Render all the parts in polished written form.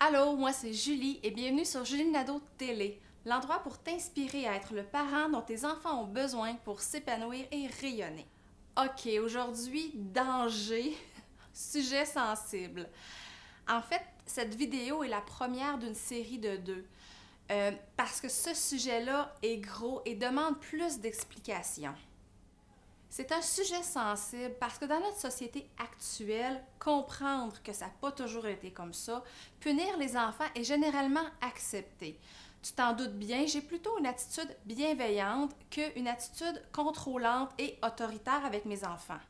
Allô, moi c'est Julie et bienvenue sur Julie Nadeau Télé, l'endroit pour t'inspirer à être le parent dont tes enfants ont besoin pour s'épanouir et rayonner. Ok, aujourd'hui, danger, sujet sensible. En fait, cette vidéo est la première d'une série de deux, parce que ce sujet-là est gros et demande plus d'explications. C'est un sujet sensible parce que dans notre société actuelle, comprendre que ça n'a pas toujours été comme ça, punir les enfants est généralement accepté. Tu t'en doutes bien, j'ai plutôt une attitude bienveillante qu'une attitude contrôlante et autoritaire avec mes enfants.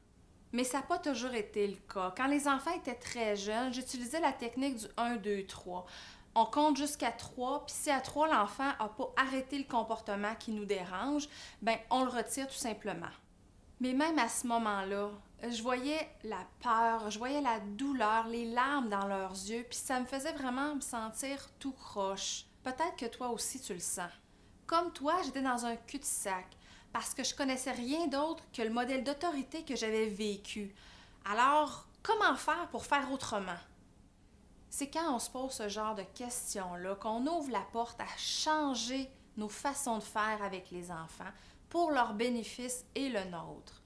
Mais ça n'a pas toujours été le cas. Quand les enfants étaient très jeunes, j'utilisais la technique du 1, 2, 3. On compte jusqu'à 3, puis si à 3 l'enfant n'a pas arrêté le comportement qui nous dérange, ben on le retire tout simplement. Mais même à ce moment-là, je voyais la peur, je voyais la douleur, les larmes dans leurs yeux, puis ça me faisait vraiment me sentir tout croche. Peut-être que toi aussi tu le sens. Comme toi, j'étais dans un cul-de-sac, parce que je connaissais rien d'autre que le modèle d'autorité que j'avais vécu. Alors, comment faire pour faire autrement? C'est quand on se pose ce genre de questions-là qu'on ouvre la porte à changer nos façons de faire avec les enfants pour leur bénéfice et le nôtre.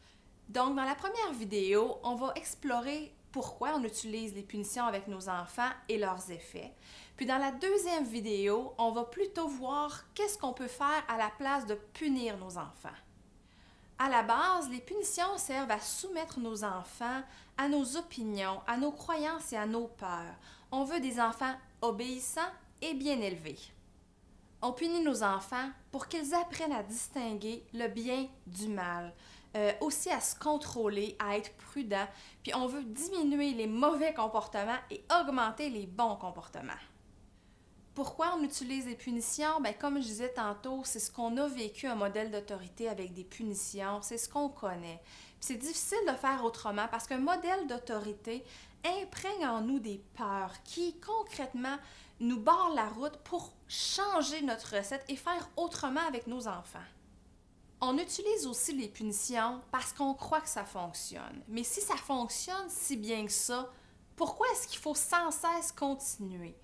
Donc, dans la première vidéo, on va explorer pourquoi on utilise les punitions avec nos enfants et leurs effets. Puis dans la deuxième vidéo, on va plutôt voir qu'est-ce qu'on peut faire à la place de punir nos enfants. À la base, les punitions servent à soumettre nos enfants à nos opinions, à nos croyances et à nos peurs. On veut des enfants obéissants et bien élevés. On punit nos enfants pour qu'ils apprennent à distinguer le bien du mal, aussi à se contrôler, à être prudents, puis on veut diminuer les mauvais comportements et augmenter les bons comportements. Pourquoi on utilise les punitions? Bien, comme je disais tantôt, c'est ce qu'on a vécu, un modèle d'autorité avec des punitions, c'est ce qu'on connaît. Puis c'est difficile de faire autrement parce qu'un modèle d'autorité imprègne en nous des peurs qui, concrètement, nous barrent la route pour changer notre recette et faire autrement avec nos enfants. On utilise aussi les punitions parce qu'on croit que ça fonctionne. Mais si ça fonctionne si bien que ça, pourquoi est-ce qu'il faut sans cesse continuer?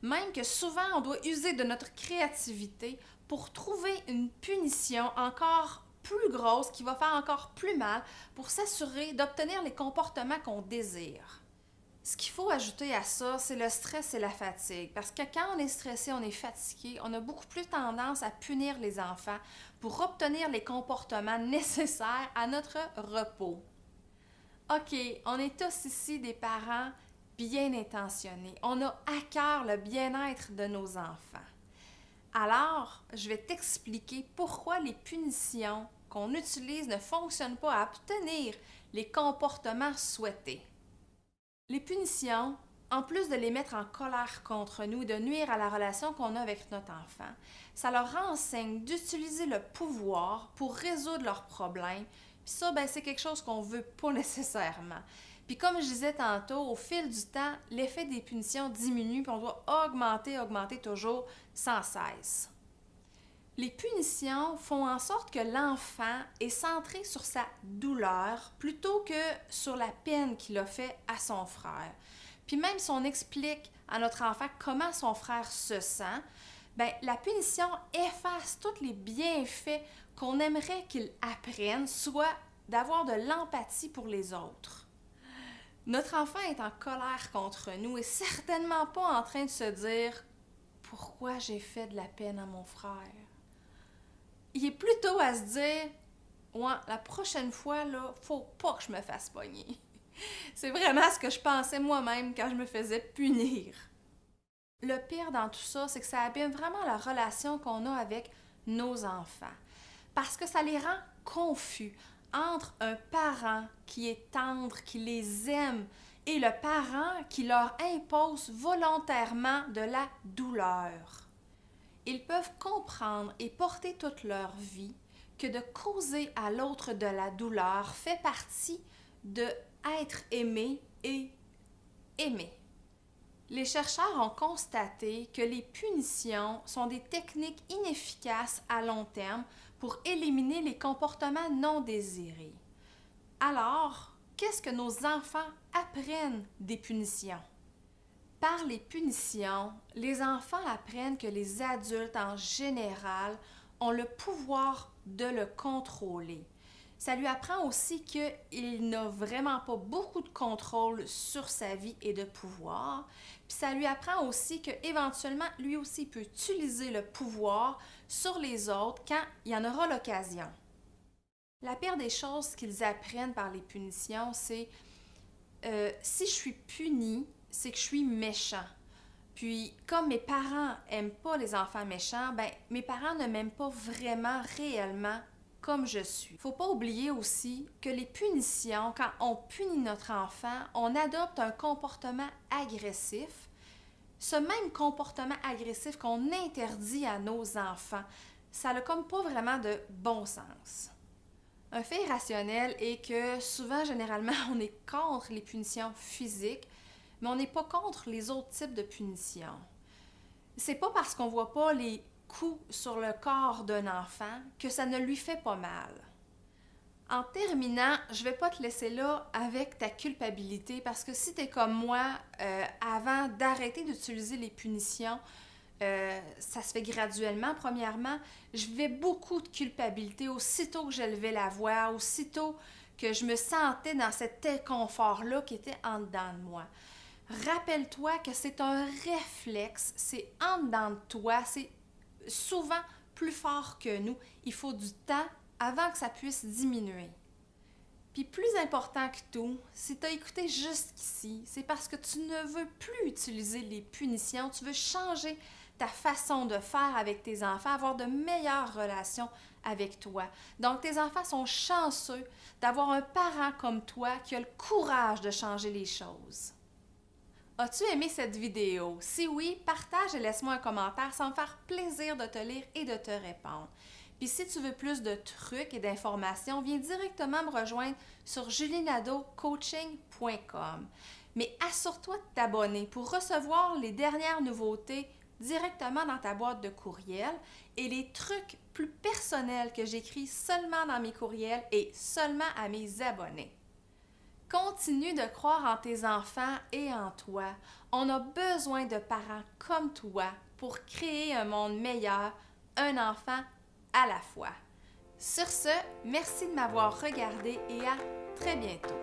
Même que souvent, on doit user de notre créativité pour trouver une punition encore plus grosse qui va faire encore plus mal pour s'assurer d'obtenir les comportements qu'on désire. Ce qu'il faut ajouter à ça, c'est le stress et la fatigue. Parce que quand on est stressé, on est fatigué, on a beaucoup plus tendance à punir les enfants pour obtenir les comportements nécessaires à notre repos. OK, on est tous ici des parents bien intentionnés. On a à cœur le bien-être de nos enfants. Alors, je vais t'expliquer pourquoi les punitions qu'on utilise ne fonctionnent pas à obtenir les comportements souhaités. Les punitions, en plus de les mettre en colère contre nous et de nuire à la relation qu'on a avec notre enfant, ça leur enseigne d'utiliser le pouvoir pour résoudre leurs problèmes. Puis ça, c'est quelque chose qu'on ne veut pas nécessairement. Puis comme je disais tantôt, au fil du temps, l'effet des punitions diminue, puis on doit augmenter toujours sans cesse. Les punitions font en sorte que l'enfant est centré sur sa douleur plutôt que sur la peine qu'il a fait à son frère. Puis même si on explique à notre enfant comment son frère se sent, la punition efface tous les bienfaits qu'on aimerait qu'il apprenne, soit d'avoir de l'empathie pour les autres. Notre enfant est en colère contre nous et certainement pas en train de se dire « Pourquoi j'ai fait de la peine à mon frère? » Il est plutôt à se dire « Ouais, la prochaine fois, là, faut pas que je me fasse pogner. » C'est vraiment ce que je pensais moi-même quand je me faisais punir. Le pire dans tout ça, c'est que ça abîme vraiment la relation qu'on a avec nos enfants. Parce que ça les rend confus entre un parent qui est tendre, qui les aime, et le parent qui leur impose volontairement de la douleur. Ils peuvent comprendre et porter toute leur vie que de causer à l'autre de la douleur fait partie de être aimé et aimer. Les chercheurs ont constaté que les punitions sont des techniques inefficaces à long terme pour éliminer les comportements non désirés. Alors, qu'est-ce que nos enfants apprennent des punitions? Par les punitions, les enfants apprennent que les adultes en général ont le pouvoir de le contrôler. Ça lui apprend aussi qu'il n'a vraiment pas beaucoup de contrôle sur sa vie et de pouvoir. Puis ça lui apprend aussi qu'éventuellement, lui aussi peut utiliser le pouvoir sur les autres quand il en aura l'occasion. La pire des choses qu'ils apprennent par les punitions, c'est si je suis puni, c'est que je suis méchant. Puis, comme mes parents n'aiment pas les enfants méchants, ben mes parents ne m'aiment pas vraiment, réellement, comme je suis. Faut pas oublier aussi que les punitions, quand on punit notre enfant, on adopte un comportement agressif. Ce même comportement agressif qu'on interdit à nos enfants, ça n'a comme pas vraiment de bon sens. Un fait irrationnel est que souvent, généralement, on est contre les punitions physiques, mais on n'est pas contre les autres types de punitions. C'est pas parce qu'on voit pas les coups sur le corps d'un enfant que ça ne lui fait pas mal. En terminant, je vais pas te laisser là avec ta culpabilité parce que si tu es comme moi, avant d'arrêter d'utiliser les punitions, ça se fait graduellement. Premièrement, je vivais beaucoup de culpabilité aussitôt que j'élevais la voix, aussitôt que je me sentais dans cet inconfort-là qui était en dedans de moi. Rappelle-toi que c'est un réflexe, c'est en dedans de toi, c'est souvent plus fort que nous. Il faut du temps avant que ça puisse diminuer. Puis plus important que tout, si tu as écouté jusqu'ici, c'est parce que tu ne veux plus utiliser les punitions, tu veux changer ta façon de faire avec tes enfants, avoir de meilleures relations avec toi. Donc tes enfants sont chanceux d'avoir un parent comme toi qui a le courage de changer les choses. As-tu aimé cette vidéo? Si oui, partage et laisse-moi un commentaire, ça va me faire plaisir de te lire et de te répondre. Puis si tu veux plus de trucs et d'informations, viens directement me rejoindre sur julienadeaucoaching.com. Mais assure-toi de t'abonner pour recevoir les dernières nouveautés directement dans ta boîte de courriel et les trucs plus personnels que j'écris seulement dans mes courriels et seulement à mes abonnés. Continue de croire en tes enfants et en toi. On a besoin de parents comme toi pour créer un monde meilleur, un enfant à la fois. Sur ce, merci de m'avoir regardé et à très bientôt.